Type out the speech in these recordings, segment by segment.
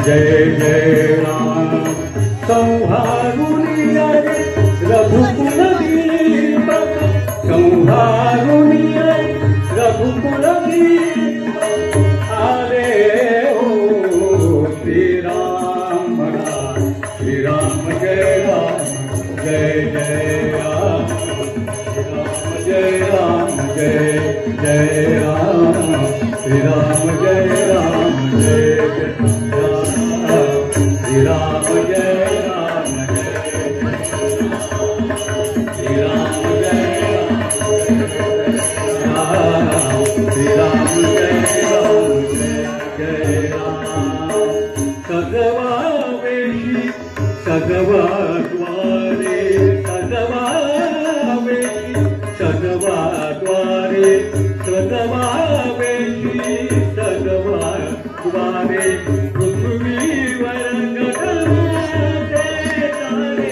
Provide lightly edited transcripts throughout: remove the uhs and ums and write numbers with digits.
जय जय राम संहारुनिया रघुकुल दीपक संहारुनिया रघुकुल दीपक आरे ओ श्री राम जय राम जय जय राम जय राम जय जय राम श्री राम जय राम जय श्री राम जय राम श्री राम जय राम श्री राम जय राम जय राम सगवा वेशी सगवा द्वारे सगवा वेशी सगवा द्वारे सगवा वेशी सगवा द्वारे पृथ्वीवर गगनाचे तारे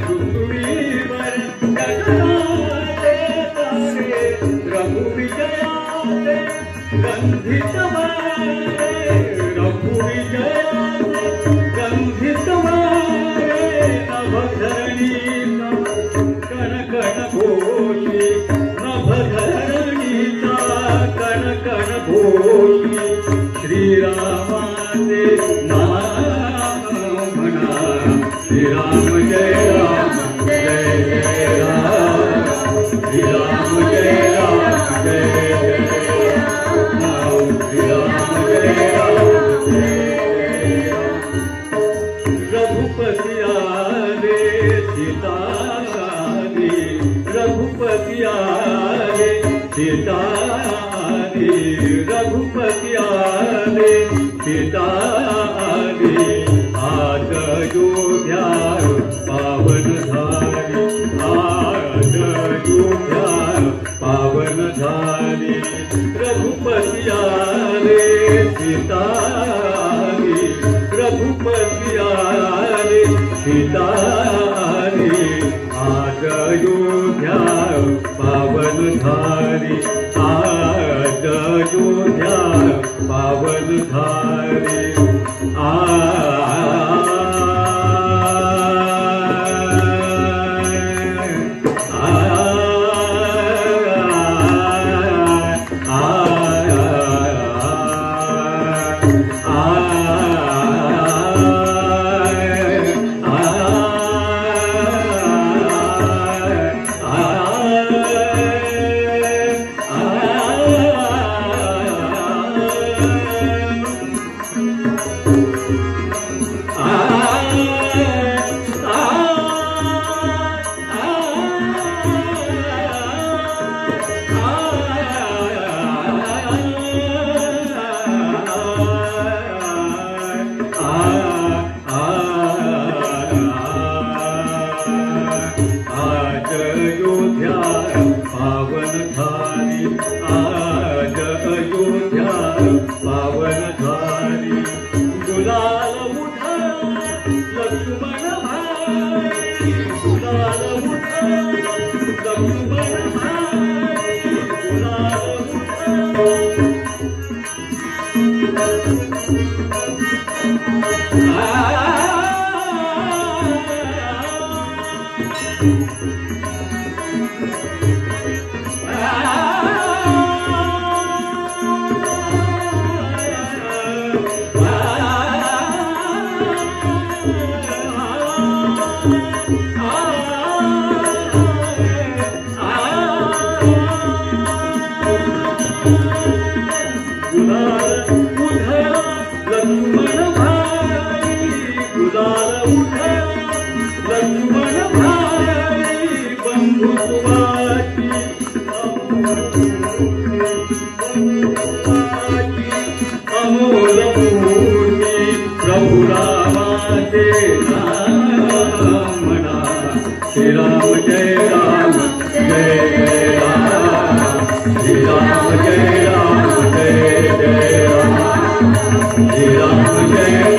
पृथ्वीवर गगनाचे तारे रघुविजयाचे गंधित मारे रघुविजयाचे गंधित मारे नभधरणीचा कणकण घोषी नभधरणीचा कणकण घोषी श्रीरामाचे नाम म्हणा श्रीराम जय राम जय जय राम श्रीराम जय राम जय जय राम श्रीराम जय राम जय रघुपति आले सीता आली रघुपति आले सीता आली रघुपति आले सीता आली आज अयोध्या पावन झाली आज अयोध्या पावन झाली रघुपति आले सीता आली रघुपति आले सीता आली आज अयोध्या पावन झाली आज अयोध्या पावन झाली आज अयोध्या पावन झाली गुलाल उठा लक्ष्मण भाई गुलाल उठा लक्ष्मण भाई गुलाल अमोल मूर्ती प्रभु रामाचे नाम म्हणा श्रीराम जय राम जय जय राम श्रीराम जय राम जय जय राम श्रीराम जय